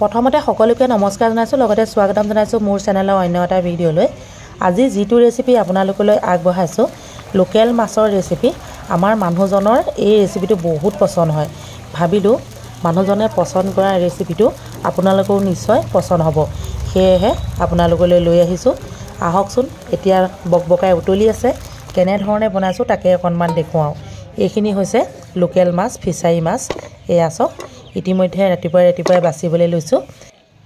প্ৰথমতে সকলোকে নমস্কাৰ জনাইছোঁ লগতে স্বাগতম জনাইছোঁ মোৰ চেনেলৰ অন্য এটা ভিডিঅ'লৈ। আজি যিটো ৰেচিপি আপোনালোকলৈ আগবঢ়াইছোঁ লোকেল মাছৰ ৰেচিপি। আমাৰ মানুহজনৰ এই ৰেচিপিটো বহুত পছন্দ হয়। ভাবিলোঁ মানুহজনে পছন্দ কৰা ৰেচিপিটো আপোনালোকেও নিশ্চয় পছন্দ হ'ব, সেয়েহে আপোনালোকলৈ লৈ আহিছোঁ। আহকচোন, এতিয়া বকবকাই উতলি আছে, কেনেধৰণে বনাইছোঁ তাকে অকণমান দেখুৱাওঁ। এইখিনি হৈছে লোকেল মাছ, ফিছাৰী মাছ। এয়া চাওক, ইতিমধ্যে ৰাতিপুৱাই বাচিবলৈ লৈছোঁ।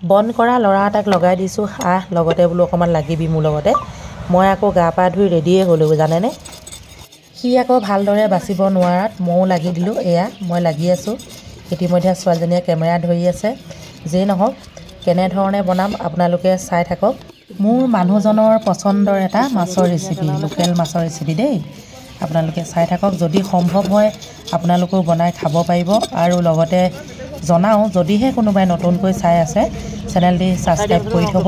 বন কৰা ল'ৰা এটাক লগাই দিছোঁ, লগতে বোলো অকণমান লাগিবি মোৰ লগতে। মই আকৌ গা পা ধুই ৰেডিয়ে হ'লোঁ জানেনে। সি আকৌ ভালদৰে বাচিব নোৱাৰাত ময়ো লাগি দিলোঁ। এয়া মই লাগি আছোঁ। ইতিমধ্যে ছোৱালীজনীয়ে কেমেৰা ধৰি আছে। যেই নহওক, কেনেধৰণে বনাম আপোনালোকে চাই থাকক। মোৰ মানুহজনৰ পচন্দৰ এটা মাছৰ ৰেচিপি, লোকেল মাছৰ ৰেচিপি দেই। আপোনালোকে চাই থাকক, যদি সম্ভৱ হয় আপোনালোকেও বনাই খাব পাৰিব। আৰু লগতে জনাওঁ, যদিহে কোনোবাই নতুনকৈ চাই আছে চেনেলটি ছাবস্ক্ৰাইব কৰি থ'ব।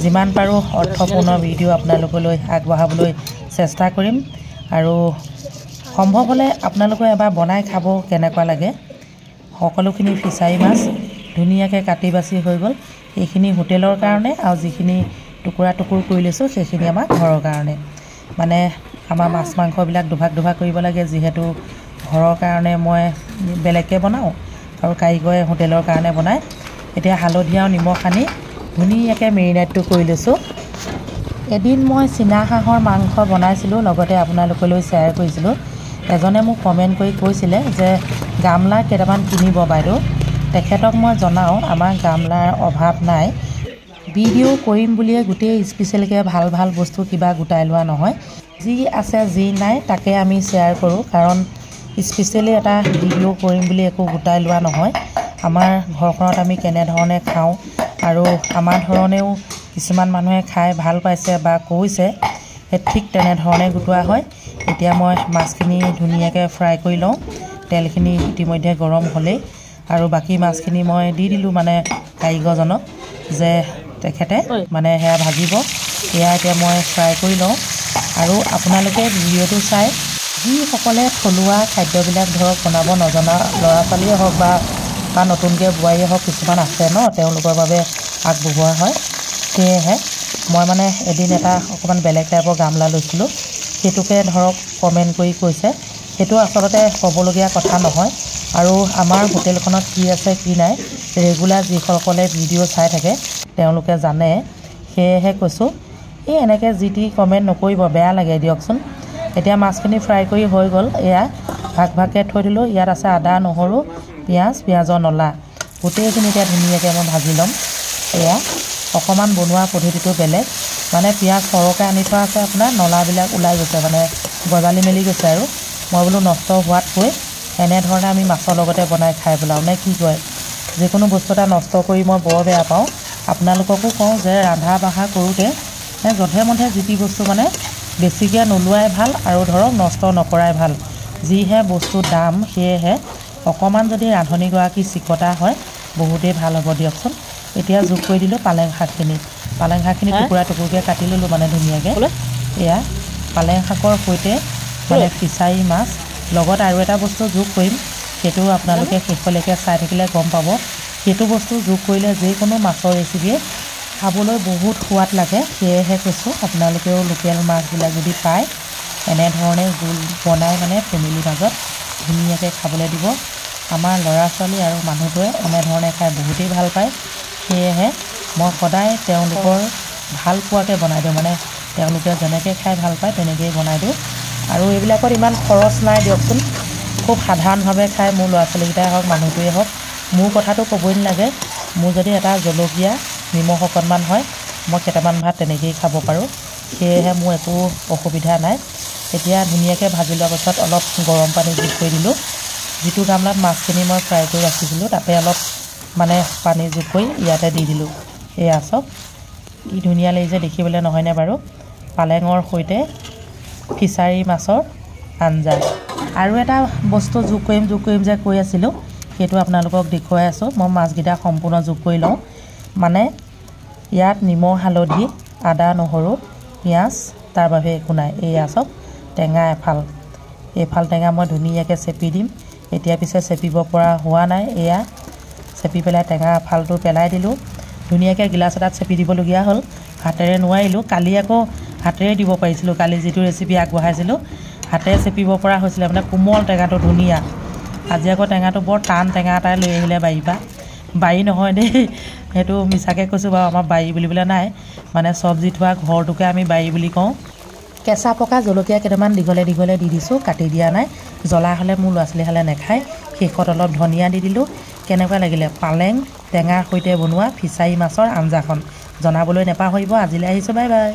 যিমান পাৰোঁ অৰ্থপূৰ্ণ ভিডিঅ' আপোনালোকলৈ আগবঢ়াবলৈ চেষ্টা কৰিম। আৰু সম্ভৱ হ'লে আপোনালোকে এবাৰ বনাই খাব কেনেকুৱা লাগে। সকলোখিনি ফিছাৰী মাছ ধুনীয়াকৈ কাটি বাছি হৈ গ'ল। এইখিনি হোটেলৰ কাৰণে আৰু যিখিনি টুকুৰা টুকুৰ কৰি লৈছোঁ সেইখিনি আমাৰ ঘৰৰ কাৰণে। মানে আমাৰ মাছ মাংসবিলাক দুভাগ কৰিব লাগে, যিহেতু ঘৰৰ কাৰণে মই বেলেগকৈ বনাওঁ আৰু কাৰিকৰে হোটেলৰ কাৰণে বনায়। এতিয়া হালধি আৰু নিমখ সানি ধুনীয়াকৈ মেৰিনেটটো কৰি লৈছোঁ। এদিন মই চীনা হাঁহৰ মাংস বনাইছিলোঁ, লগতে আপোনালোকলৈ শ্বেয়াৰ কৰিছিলোঁ। এজনে মোক কমেণ্ট কৰি কৈছিলে যে গামলা কেইটামান কিনিব বাইদেউ। তেখেতক মই জনাওঁ আমাৰ গামলাৰ অভাৱ নাই। ভিডিঅ' কৰিম বুলিয়ে গোটেই স্পেচিয়েলকৈ ভাল বস্তু কিবা গোটাই লোৱা নহয়। যি আছে যি নাই তাকে আমি শ্বেয়াৰ কৰোঁ, কাৰণ স্পেচিয়েলি এটা ভিডিঅ' কৰিম বুলি একো গোটাই লোৱা নহয়। আমাৰ ঘৰখনত আমি কেনেধৰণে খাওঁ আৰু আমাৰ ধৰণেও কিছুমান মানুহে খাই ভাল পাইছে বা কৈছে, ঠিক তেনেধৰণে গোটোৱা হয়। এতিয়া মই মাছখিনি ধুনীয়াকৈ ফ্ৰাই কৰি লওঁ। তেলখিনি ইতিমধ্যে গৰম হ'লেই, আৰু বাকী মাছখিনি মই দি দিলোঁ মানে কাৰিকৰজনক, যে তেখেতে মানে সেয়া ভাজিব। সেয়া এতিয়া মই ফ্ৰাই কৰি লওঁ। আৰু আপোনালোকে ভিডিঅ'টো চাই যিসকলে থলুৱা খাদ্যবিলাক ধৰক বনাব নজনা ল'ৰা ছোৱালীয়ে হওক বা নতুনকৈ বোৱাৰীয়ে হওক, কিছুমান আছে ন, তেওঁলোকৰ বাবে আগবঢ়োৱা হয়। সেয়েহে মই মানে এদিন এটা অকণমান বেলেগ টাইপৰ গামলা লৈছিলোঁ, সেইটোকে ধৰক কমেণ্ট কৰি কৈছে। সেইটো আচলতে ক'বলগীয়া কথা নহয়। আৰু আমাৰ হোটেলখনত কি আছে কি নাই ৰেগুলাৰ যিসকলে ভিডিঅ' চাই থাকে তেওঁলোকে জানে। সেয়েহে কৈছোঁ, এই এনেকৈ যি টি কমেণ্ট নকৰিব, বেয়া লাগে দিয়কচোন। এতিয়া মাছখিনি ফ্ৰাই কৰি হৈ গ'ল। এয়া ভাগকৈ থৈ দিলোঁ। ইয়াত আছে আদা, নহৰু, পিঁয়াজৰ নলা, গোটেইখিনি এতিয়া ধুনীয়াকৈ মই ভাজি ল'ম। এয়া অকণমান বনোৱা পদ্ধতিটো বেলেগ, মানে পিঁয়াজ সৰহকৈ আনি থোৱা আছে, আপোনাৰ নলাবিলাক ওলাই গৈছে, মানে গজালি মেলি গৈছে। আৰু মই বোলো নষ্ট হোৱাতকৈ এনেধৰণে আমি মাছৰ লগতে বনাই খাই পেলাওঁ, নে কি কয়। যিকোনো বস্তু এটা নষ্ট কৰি মই বৰ বেয়া পাওঁ। আপোনালোককো কওঁ যে ৰন্ধা বঢ়া কৰোঁতে যধে মধে যি টি বস্তু মানে বেছিকৈ নোলোৱাই ভাল, আৰু ধৰক নষ্ট নকৰাই ভাল। যিহে বস্তুৰ দাম, সেয়েহে অকণমান যদি ৰান্ধনীগৰাকী চিকতা হয় বহুতেই ভাল হ'ব দিয়কচোন। এতিয়া যোগ কৰি দিলোঁ পালেং শাকখিনি। টুকুৰা টুকুৰকৈ কাটি ল'লোঁ মানে ধুনীয়াকৈ। এয়া পালেং শাকৰ সৈতে মানে ফিছাৰী মাছ, লগত আৰু এটা বস্তু যোগ কৰিম, সেইটো আপোনালোকে শেষলৈকে চাই থাকিলে গম পাব। সেইটো বস্তু যোগ কৰিলে যিকোনো মাছৰ ৰেচিপিয়ে খাবলৈ বহুত সোৱাদ লাগে। সেয়েহে কৈছোঁ, আপোনালোকেও লোকেল মাছবিলাক যদি পায় এনেধৰণে জোল বনাই মানে ফেমিলিৰ মাজত ধুনীয়াকৈ খাবলৈ দিব। আমাৰ ল'ৰা ছোৱালী আৰু মানুহটোৱে এনেধৰণে খাই বহুতেই ভাল পায়। সেয়েহে মই সদায় তেওঁলোকৰ ভাল পোৱাকৈ বনাই দিওঁ, মানে তেওঁলোকে যেনেকৈ খাই ভাল পায় তেনেকৈয়ে বনাই দিওঁ। আৰু এইবিলাকত ইমান খৰচ নাই দিয়কচোন, খুব সাধাৰণভাৱে খায় মোৰ ল'ৰা ছোৱালীকেইটাই হওক মানুহটোৱে হওক। মোৰ কথাটো ক'বই নালাগে, মোৰ যদি এটা জলকীয়া নিমখ অকণমান হয় মই কেইটামান ভাত তেনেকৈয়ে খাব পাৰোঁ। সেয়েহে মোৰ একো অসুবিধা নাই। এতিয়া ধুনীয়াকৈ ভাজি লোৱাৰ পাছত অলপ গৰম পানী যোগ কৰি দিলোঁ। যিটো গামলাত মাছখিনি মই ফ্ৰাই কৰি ৰাখিছিলোঁ তাতে অলপ মানে পানী যোগ কৰি ইয়াতে দি দিলোঁ। এয়া চাওক কি ধুনীয়া লাগিছে দেখিবলৈ, নহয়নে বাৰু। পালেঙৰ সৈতে ফিছাৰী মাছৰ আঞ্জা। আৰু এটা বস্তু যোগ কৰিম যে কৈ আছিলোঁ, সেইটো আপোনালোকক দেখুৱাই আছোঁ। মই মাছকেইটা সম্পূৰ্ণ যোগ কৰি লওঁ। মানে ইয়াত নিমখ হালধি আদা নহৰু পিঁয়াজ তাৰ বাবে একো নাই। এয়া চাওক টেঙা এইফাল টেঙা মই ধুনীয়াকৈ চেপি দিম। এতিয়া পিছে চেপিব পৰা হোৱা নাই, এয়া চেপি পেলাই টেঙা ফালটো পেলাই দিলোঁ ধুনীয়াকৈ গিলাচ এটাত চেপি দিবলগীয়া হ'ল হাতেৰে নোৱাৰিলোঁ কালি আকৌ হাতেৰে দিব পাৰিছিলোঁ কালি যিটো ৰেচিপি আগবঢ়াইছিলোঁ হাতেৰে চেপিব পৰা হৈছিলে মানে কোমল টেঙাটো ধুনীয়া আজি আকৌ টেঙাটো বৰ টান টেঙা এটাই লৈ আহিলে বাৰী নহয় দেই সেইটো মিছাকৈ কৈছোঁ বাৰু আমাৰ বাৰী বুলিবলৈ নাই মানে চব্জি থোৱা ঘৰটোকে আমি বাৰী বুলি কওঁ কেঁচা পকা জলকীয়া কেইটামান দীঘলে দীঘলে দি দিছোঁ কাটি দিয়া নাই জ্বলা হ'লে মোৰ ল'ৰা ছোৱালীহালে নাখায় শেষত অলপ ধনিয়া দি দিলোঁ কেনেকুৱা লাগিলে পালেং টেঙাৰ সৈতে বনোৱা ফিছাৰী মাছৰ আঞ্জাখন জনাবলৈ নেপাহৰিব আজিলৈ আহিছোঁ বাই বাই